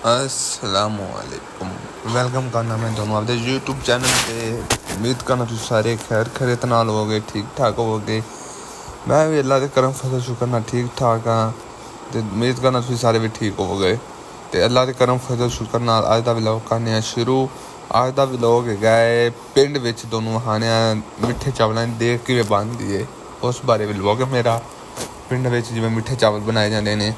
असलामुअलैकुम, welcome करना मैं दोनों अपने यूट्यूब चैनल पे। उम्मीद करना तुम सारे खैर खैरियत नाल होवोगे, ठीक ठाक होवोगे। मैं भी अल्लाह दे करम फजल शुक्र नाल ठीक ठाक हाँ, ते उम्मीद करना तुम सारे भी ठीक होवोगे। ते अल्लाह दे करम फजल शुक्र नाल अज दा व्लॉग करने शुरू। अज दा व्लॉग है पिंड विच दोनों हाने मिठे चावलों की देग किवें बनदी है, उस बारे व्लॉग है मेरा। पिंड विच जिवें मिठे चावल बनाए जाते हैं,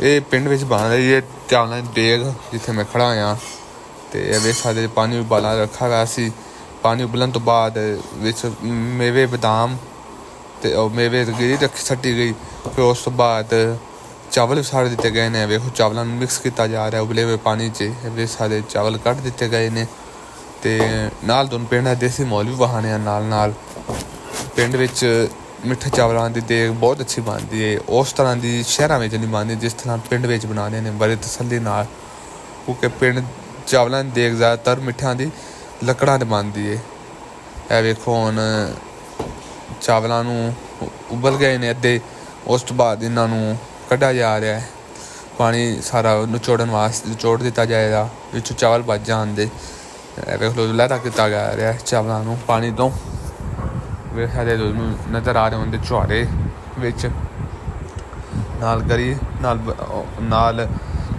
ये पिंड विच बन रही है चावलों की देग। जिथे मैं खड़ा हाँ तो वे सारे पानी उबाला रखा हुआ सी। पानी उबलन तो बाद विच मेवे बदाम तो मेवे गिरी रखी सट्टी गई। फिर उस तो बाद चावल भी सारे दिते गए ने। वेखो चावलों मिक्स किया जा रहा है उबले हुए पानी च। वे सारे चावल कट दिते गए ने ते नाल दोनों पिंड देसी मौल भी बहाने नाल नाल। पिंड विच मिठे चावलों की देग बहुत अच्छी बनती है। उस तरह की शहरों में नहीं बनती जिस तरह पिंड में बनाने ने बड़े तसल्ली नाल, क्योंकि पिंड चावलों की देग ज़्यादातर मिठिया की लकड़ा से बनती है। यह वेखो हुण चावलों उबल गए ने अद्धे, उस तो बाद इन्हों कढ़ा जा रहा है। पानी सारा निचोड़न वास्ते निचोड़ दिता जाएगा, विचों चावल बच जाते। वेख लो लहरा किया जा रहा है चावलों पानी तो। वे सारे नज़र आ रहे होंगे छुहारे विच, नाल गरी नाल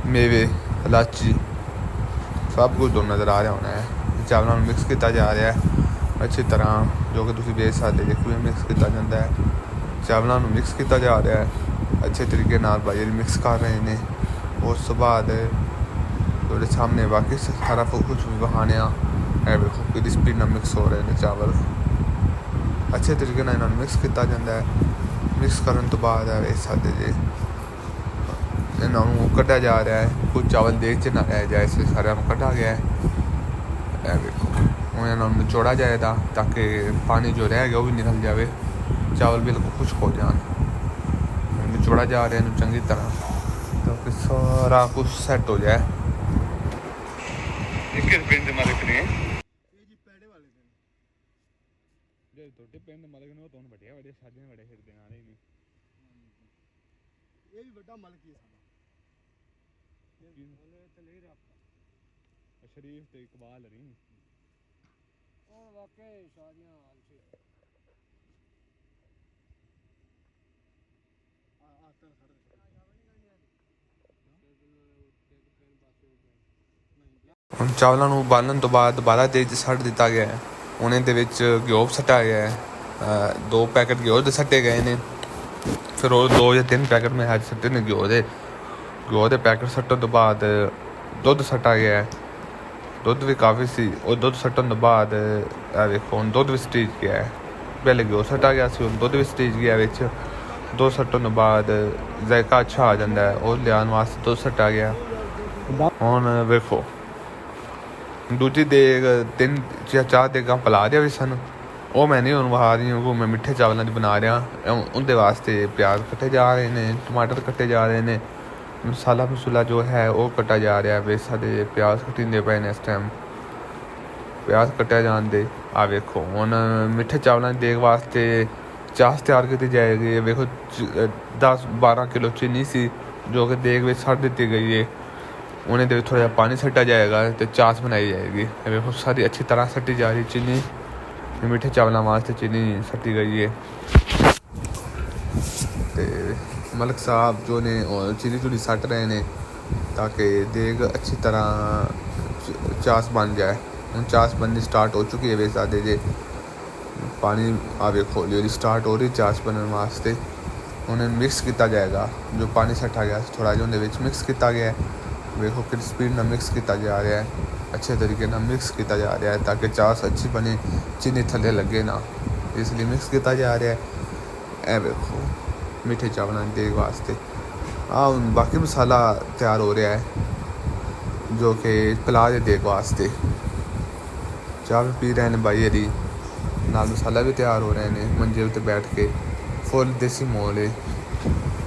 मेवे इलाची सब कुछ दो नज़र आ रहा होना है। चावलों मिक्स किया जा रहा है अच्छी तरह, जो कि तुम देख सकते जे किवें मिक्स किया जाता है। चावलों मिक्स किया जा रहा है अच्छे तरीके नाल भाई मिक्स कर रहे हैं। उस तो बाद थोड़े सामने बाकी सारा कुछ भी बहाने वेखो कि स्पीड नाल मिक्स हो रहे हैं चावल। अच्छे तरीके इन्होंने मिक्स किया जाता है। मिक्स करने तो बाद वेख सकते जे इन्हों कढ़ा जा रहा है। कुछ चावल देख च ना रह जाए, इसलिए सारे कढ़ा गया है। वेखो हूँ इन्होंने निचोड़ा जाएगा ताकि पानी जो रह गया वो भी निकल जाए, चावल बिल्कुल खुश्क हो जाए। निचोड़ा जा रहा है चंगी तरह ताकि सारा कुछ सैट हो जाए। पिंड मलक ने तो वड्डे वड्डे साजे बड़े फिरदे नाले ने। ये भी बड़ा मलक ही है साडा। ये चले रे आपका शरीफ ते इकबाल रही ओ वाकई शादियां हाल से आतर खड़े चावलों को उबालन तो बाद दोबारा तेज सट दिता गया है। उन्हें घ्यो सटा गया है, 2 पैकेट घ्यो के सटे गए ने। फिर वो 2 या 3 पैकेट में अज सटे ने घ्यो के पैकेट सट्टन तो बाद दुध सटा गया है। दुध भी काफ़ी सी, और दुध सट्टन तो बाद देखो हम दुध भी सटीज गया है। पहले घ्यो सटा गया सी, दुध भी सटीज गया विच। दुध सट्टन तो बाद जायका अच्छा आ जाता है, और लियान वास्ते दुध सटा गया। हुण वेखो दूजी देग 3 या 4 देगा पिला दिया भी सन, वो मैं नहीं वहा रही हूँ। वो मैं मिठे चावलों की बना रहा। उनके वास्ते प्याज कटे जा रहे हैं, टमाटर कटे जा रहे हैं, मसाला जो है वो कटा जा रहा है। वे सारे प्याज कटिंदे पे ने, इस टाइम प्याज कटा जाते। आ वेखो हुण मिठे चावलों की देग वास्ते चास तैयार की जाएगी। वेखो 10-12 किलो चीनी सी जो कि देग में सट दी गई है। उन्हें थोड़ा जहा पानी सटा जाएगा तो चास बनाई जाएगी। वेखो सारी अच्छी तरह सटी जा रही चीनी, मिठे चावलों वास्ते चीनी सटी गई है। तो मलक साहब जो ने चीनी सट रहे हैं ताकि देग अच्छी तरह चास बन जाए। हम चास बननी स्टार्ट हो चुकी है। वे सादे जे पानी आवे खोली स्टार्ट हो रही चास बनने वास्ते। उन्हें मिक्स किया जाएगा, जो पानी सटा गया थोड़ा जो मिक्स किया गया है। वेखो कि स्पीड ना मिक्स किया जा रहा है, अच्छे तरीके ना मिक्स किया जा रहा है ताकि चास अच्छी बने, चीनी थले लगे ना, इसलिए मिक्स किया जा रहा है। ए वेखो मिठे चावलों की देग वास्ते बाकी मसाला तैयार हो रहा है जो कि पिला दे देग वास्ते। चाह भी पी रहे हैं भाई हरी, नाल मसाला भी तैयार हो रहे हैं। मंजे उत्ते बैठ के फुल देसी माहौल है,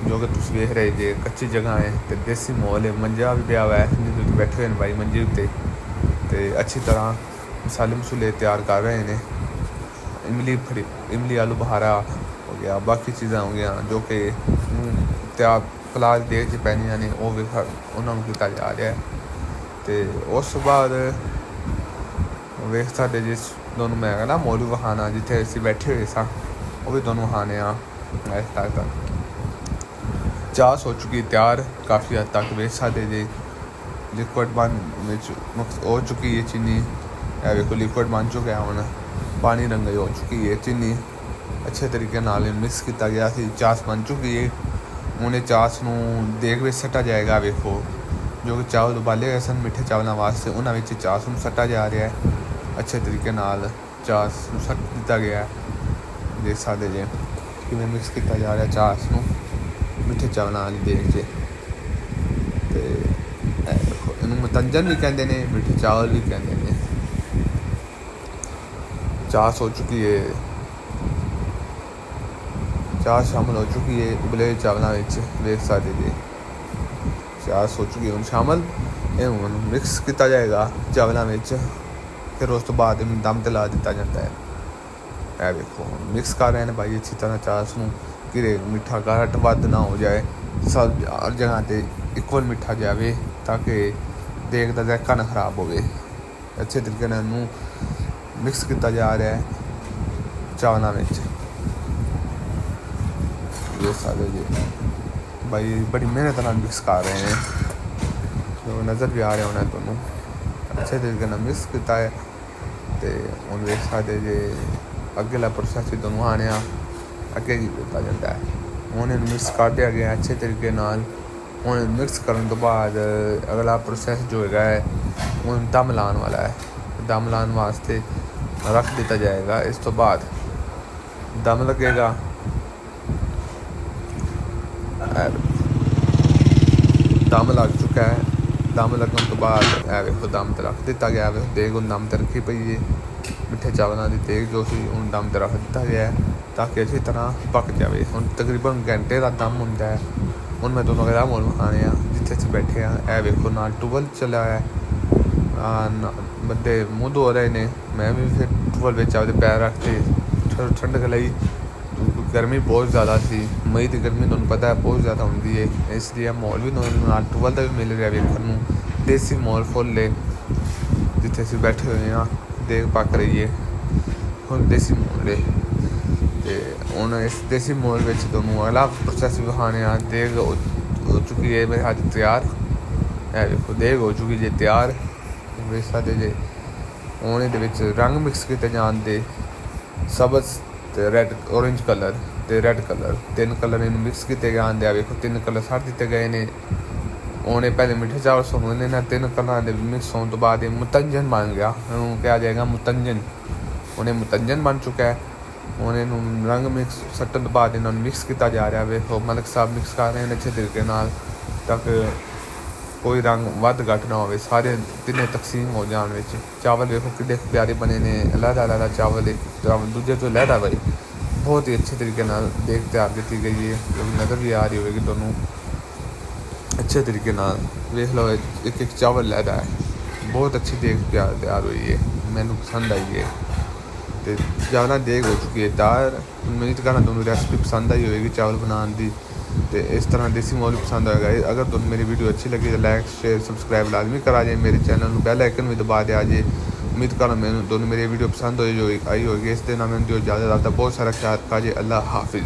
जो कि तुम वेख रहे जे कच्ची जगह है तो देसी माहौल है। मंजा भी पिया हुआ है जिसमें बैठे हुए हैं भाई मंजे उत्ते, तो अच्छी तरह मसाले मसूले तैयार कर रहे हैं। इमली आलू बहारा हो गया, बाकी चीज़ें हो गया जो कि ਤਿਆਰ ਪਲਾਜ ਦੇਗ 'ਚ ਪੈਣੀਆਂ ਨੇ ਉਹ ਵੀ ਉਹਨਾਂ ਨੂੰ ਕੀਤਾ ਜਾ ਰਿਹਾ। ਅਤੇ ਉਸ ਤੋਂ ਬਾਅਦ ਵੇਖ ਸਾਡੇ ਜਿਸ ਤੁਹਾਨੂੰ ਮੈਂ ਕਹਿੰਦਾ ਮੋਰੂ ਵਿਖਾਉਣਾ ਜਿੱਥੇ ਅਸੀਂ ਬੈਠੇ ਹੋਏ ਸਾਂ ਉਹ ਵੀ ਤੁਹਾਨੂੰ ਵਿਖਾਉਂਦੇ ਹਾਂ। ਇਸ ਤੱਕ ਚਾਹ ਹੋ ਚੁੱਕੀ ਤਿਆਰ ਕਾਫੀ ਹੱਦ ਤੱਕ ਵੇਖ ਸਕਦੇ ਜੇ ਲਿਕੁਇਡ ਬਣ ਵਿੱਚ ਹੋ ਚੁੱਕੀ ਹੈ ਚੀਨੀ। ਇਹ ਵੇਖੋ ਲਿਕੁਇਡ ਬਣ ਚੁੱਕਿਆ ਹੁਣ ਪਾਣੀ ਰੰਗੀ ਹੋ ਚੁੱਕੀ ਹੈ ਚੀਨੀ ਅੱਛੇ ਤਰੀਕੇ ਨਾਲ ਮਿਕਸ ਕੀਤਾ ਗਿਆ ਸੀ। ਚਾਸ ਬਣ ਚੁੱਕੀ ਹੈ ਹੁਣ ਇਹ ਚਾਸ ਨੂੰ ਦੇਗ ਵਿੱਚ ਸੱਟਾ ਜਾਏਗਾ। ਵੇਖੋ ਜੋ ਕਿ ਚਾਵਲ ਉਬਾਲੇ ਗਏ ਸਨ ਮਿੱਠੇ ਚਾਵਲਾਂ ਵਾਸਤੇ ਉਹਨਾਂ ਵਿੱਚ ਚਾਸ ਨੂੰ ਸੱਟਾ ਜਾ ਰਿਹਾ ਹੈ। ਅੱਛੇ ਤਰੀਕੇ ਨਾਲ ਚਾਸ ਨੂੰ ਸੱਟ ਦਿੱਤਾ ਗਿਆ। ਦੇਖ ਸਕਦੇ ਜੇ ਕਿਵੇਂ ਮਿਕਸ ਕੀਤਾ ਜਾ ਰਿਹਾ ਚਾਸ ਨੂੰ ਮਿੱਠੇ ਚਾਵਲਾਂ ਵਾਲੀ ਦੇਗ 'ਚ। ਅਤੇ ਇਹਨੂੰ ਮਤੰਜਨ ਵੀ ਕਹਿੰਦੇ ਨੇ ਮਿੱਠੇ ਚਾਵਲ ਵੀ ਕਹਿੰਦੇ ਨੇ। ਚਾਸ ਹੋ ਚੁੱਕੀ ਹੈ ਚਾਸ ਸ਼ਾਮਲ ਹੋ ਚੁੱਕੀ ਹੈ ਉਬਲੇ ਚਾਵਲਾਂ ਵਿੱਚ ਵੇਖ ਸਕਦੇ ਜੇ ਚਾਸ ਹੋ ਚੁੱਕੀ ਹੁਣ ਸ਼ਾਮਲ। ਇਹਨੂੰ ਹੁਣ ਮਿਕਸ ਕੀਤਾ ਜਾਏਗਾ ਚਾਵਲਾਂ ਵਿੱਚ ਫਿਰ ਉਸ ਤੋਂ ਬਾਅਦ ਇਹਨੂੰ ਦਮ 'ਤੇ ਲਾ ਦਿੱਤਾ ਜਾਂਦਾ ਹੈ। ਇਹ ਵੇਖੋ ਮਿਕਸ ਕਰ ਰਹੇ ਨੇ ਭਾਈ ਅੱਛੀ ਤਰ੍ਹਾਂ ਚਾਸ ਨੂੰ ਕਿ ਮਿੱਠਾ ਘੱਟ ਵੱਧ ਨਾ ਹੋ ਜਾਏ ਸਭ ਹਰ ਜਗ੍ਹਾ 'ਤੇ ਇਕੁਅਲ ਮਿੱਠਾ ਜਾਵੇ ਤਾਂ ਕਿ ਦੇਗ ਦਾ ਜ਼ਾਇਕਾ ਨਾ ਖਰਾਬ ਹੋਵੇ। ਅੱਛੇ ਤਰੀਕੇ ਨਾਲ ਇਹਨੂੰ ਮਿਕਸ ਕੀਤਾ ਜਾ ਰਿਹਾ ਹੈ ਚਾਵਲਾਂ ਵਿੱਚ। ਦੇਖ ਸਕਦੇ ਜੀ ਭਾਈ ਬੜੀ ਮਿਹਨਤ ਨਾਲ ਮਿਕਸ ਕਰ ਰਹੇ ਨੇ ਜੋ ਨਜ਼ਰ ਵੀ ਆ ਰਿਹਾ ਹੋਣਾ ਤੁਹਾਨੂੰ ਅੱਛੇ ਤਰੀਕੇ ਨਾਲ ਮਿਕਸ ਕੀਤਾ ਹੈ। ਅਤੇ ਹੁਣ ਵੇਖ ਸਕਦੇ ਜੇ ਅੱਗੇਲਾ ਪ੍ਰੋਸੈਸ ਵੀ ਤੁਹਾਨੂੰ ਆਉਣਿਆ ਅੱਗੇ ਕੀ ਕੀਤਾ ਜਾਂਦਾ ਹੈ। ਹੁਣ ਇਹਨੂੰ ਮਿਕਸ ਕਰ ਦਿਆ ਗਿਆ ਅੱਛੇ ਤਰੀਕੇ ਨਾਲ। ਹੁਣ ਮਿਕਸ ਕਰਨ ਤੋਂ ਬਾਅਦ ਅਗਲਾ ਪ੍ਰੋਸੈਸ ਜੋ ਹੈਗਾ ਹੈ ਹੁਣ ਦਮ ਲਾਉਣ ਵਾਲਾ ਹੈ। ਦਮ ਲਾਉਣ ਵਾਸਤੇ ਰੱਖ ਦਿੱਤਾ ਜਾਏਗਾ। ਇਸ ਤੋਂ ਬਾਅਦ ਦਮ ਲੱਗੇਗਾ। ਦਮ ਲੱਗ ਚੁੱਕਾ ਹੈ। ਦਮ ਲੱਗਣ ਤੋਂ ਬਾਅਦ ਇਹ ਵੇਖੋ ਦਮ 'ਤੇ ਰੱਖ ਦਿੱਤਾ ਗਿਆ। ਦੇਗ ਹੁਣ ਦਮ 'ਤੇ ਰੱਖੀ ਪਈ ਹੈ ਮਿੱਠੇ ਚਾਵਲਾਂ ਦੀ ਦੇਗ ਜੋ ਸੀ ਹੁਣ ਦਮ 'ਤੇ ਰੱਖ ਦਿੱਤਾ ਗਿਆ ਤਾਂ ਕਿ ਅੱਛੀ ਤਰ੍ਹਾਂ ਪੱਕ ਜਾਵੇ। ਹੁਣ ਤਕਰੀਬਨ ਘੰਟੇ ਦਾ ਦਮ ਹੁੰਦਾ ਹੈ। ਹੁਣ ਮੈਂ ਤੁਹਾਨੂੰ ਅਗਲਾ ਮੋਲ ਵਿਖਾਉਣੇ ਆ ਜਿੱਥੇ ਅਸੀਂ ਬੈਠੇ ਹਾਂ। ਇਹ ਵੇਖੋ ਨਾਲ ਟੂਵਲ ਚੱਲਿਆ ਹੈ ਬੰਦੇ ਮੂੰਹ ਧੋ ਰਹੇ ਨੇ। ਮੈਂ ਵੀ ਫਿਰ ਟੂਵਲ ਵਿੱਚ ਆਪਦੇ ਪੈਰ ਰੱਖ ਕੇ ਠੰਡਕ ਲਈ। ਗਰਮੀ ਬਹੁਤ ਜ਼ਿਆਦਾ ਸੀ ਮਈ ਦੀ ਗਰਮੀ ਤੁਹਾਨੂੰ ਪਤਾ ਹੈ ਬਹੁਤ ਜ਼ਿਆਦਾ ਹੁੰਦੀ ਹੈ ਇਸ ਲਈ ਮਾਹੌਲ ਵੀ ਨਾਲ ਟੂਵਲ ਦਾ ਵੀ ਮਿਲ ਰਿਹਾ ਵੇਖਣ ਨੂੰ। ਦੇਸੀ ਮਾਹੌਲ ਫੁੱਲ ਹੈ ਜਿੱਥੇ ਅਸੀਂ ਬੈਠੇ ਹੋਏ ਹਾਂ ਦੇਗ ਪੱਕ ਰਹੀ ਹੈ ਹੁਣ ਦੇਸੀ ਮਾਹੌਲ ਹੈ। ਅਤੇ ਹੁਣ ਇਸ ਦੇਸੀ ਮਾਹੌਲ ਵਿੱਚ ਤੁਹਾਨੂੰ ਅਗਲਾ ਪ੍ਰੋਸੈਸ ਵੀ ਵਿਖਾਉਣੇ ਆ। ਦੇਗ ਹੋ ਚੁੱਕੀ ਹੈ ਮੇਰੇ ਹੱਥ ਤਿਆਰ। ਇਹ ਵੇਖੋ ਦੇਗ ਹੋ ਚੁੱਕੀ ਜੇ ਤਿਆਰ ਵੇਖ ਸਕਦੇ ਜੇ। ਹੁਣ ਇਹਦੇ ਵਿੱਚ ਰੰਗ ਮਿਕਸ ਕੀਤੇ ਜਾਣ ਦੇ ਸਬਜ਼ ਅਤੇ ਰੈੱਡ ਔਰੇਂਜ ਕਲਰ ਅਤੇ ਰੈੱਡ ਕਲਰ ਤਿੰਨ ਕਲਰ ਇਹਨੂੰ ਮਿਕਸ ਕੀਤੇ ਜਾਂਦੇ ਆ। ਵੇਖੋ ਤਿੰਨ ਕਲਰ ਛੱਡ ਦਿੱਤੇ ਗਏ ਨੇ। ਹੁਣ ਇਹ ਪਹਿਲੇ ਮਿੱਠੇ ਚਾਵਲ ਸੁਣਦੇ ਨੇ ਇਹਨਾਂ ਤਿੰਨ ਕਲਰਾਂ ਦੇ ਮਿਕਸ ਹੋਣ ਤੋਂ ਬਾਅਦ ਇਹ ਮੁਤੰਜਨ ਬਣ ਗਿਆ। ਇਹਨੂੰ ਕਿਹਾ ਜਾਏਗਾ ਮੁਤੰਜਨ। ਹੁਣ ਇਹ ਮੁਤੰਜਨ ਬਣ ਚੁੱਕਾ ਹੈ। ਹੁਣ ਇਹਨੂੰ ਰੰਗ ਮਿਕਸ ਸੱਟਣ ਤੋਂ ਬਾਅਦ ਇਹਨਾਂ ਨੂੰ ਮਿਕਸ ਕੀਤਾ ਜਾ ਰਿਹਾ। ਵੇਖੋ ਮਲਕ ਸਾਹਿਬ ਮਿਕਸ ਕਰ ਰਹੇ ਨੇ ਅੱਛੇ ਤਰੀਕੇ ਨਾਲ ਤਾਂ ਕਿ ਕੋਈ ਰੰਗ ਵੱਧ ਘੱਟ ਨਾ ਹੋਵੇ ਸਾਰੇ ਤਿੰਨੇ ਤਕਸੀਮ ਹੋ ਜਾਣ ਵਿੱਚ। ਚਾਵਲ ਵੇਖੋ ਕਿੱਡੇ ਪਿਆਰੇ ਬਣੇ ਨੇ ਅਲੱਗ ਚਾਵਲ ਦੂਜੇ ਤੋਂ ਲਹਿਦਾ ਬਾਈ ਬਹੁਤ ਹੀ ਅੱਛੇ ਤਰੀਕੇ ਨਾਲ ਦੇਗ ਤਿਆਰ ਕੀਤੀ ਗਈ ਹੈ ਜੋ ਨਜ਼ਰ ਵੀ ਆ ਰਹੀ ਹੋਵੇਗੀ ਤੁਹਾਨੂੰ ਅੱਛੇ ਤਰੀਕੇ ਨਾਲ। ਵੇਖ ਲਓ ਇੱਕ ਚਾਵਲ ਲਹਿਦਾ ਹੈ ਬਹੁਤ ਅੱਛੀ ਦੇਗ ਤਿਆਰ ਹੋਈ ਹੈ ਮੈਨੂੰ ਪਸੰਦ ਆਈ ਹੈ। ਅਤੇ ਜ਼ਿਆਦਾ ਦੇਗ ਹੋ ਚੁੱਕੀ ਹੈ ਤਿਆਰ। ਉਮੀਦ ਕਰਨਾ ਤੁਹਾਨੂੰ ਰੈਸਪੀ ਪਸੰਦ ਆਈ ਹੋਵੇਗੀ ਚਾਵਲ ਬਣਾਉਣ ਦੀ ਅਤੇ ਇਸ ਤਰ੍ਹਾਂ ਦੇਸੀ ਮਾਹੌਲ ਪਸੰਦ ਹੋਏਗਾ। ਅਗਰ ਤੁਹਾਨੂੰ ਮੇਰੀ ਵੀਡੀਓ ਅੱਛੀ ਲੱਗੀ ਤਾਂ ਲਾਈਕ ਸ਼ੇਅਰ ਸਬਸਕ੍ਰਾਈਬ ਲਾਜ਼ਮੀ ਕਰਾ ਜਾਏ ਮੇਰੇ ਚੈਨਲ ਨੂੰ ਬੈਲ ਆਈਕਨ ਵੀ ਦਬਾ ਦਿਆ ਜੇ। ਉਮੀਦ ਕਰਨਾ ਮੈਨੂੰ ਤੁਹਾਨੂੰ ਮੇਰੀ ਵੀਡੀਓ ਪਸੰਦ ਆਈ ਹੋਵੇਗੀ। ਇਸ ਦੇ ਨਾਲ ਮੈਨੂੰ ਜੋ ਇਜਾਜ਼ਤ ਆਪਦਾ ਬਹੁਤ ਸਾਰਾ ਖਿਆਲ ਰੱਖਾ ਜੇ। ਅੱਲਾ ਹਾਫਿਜ਼।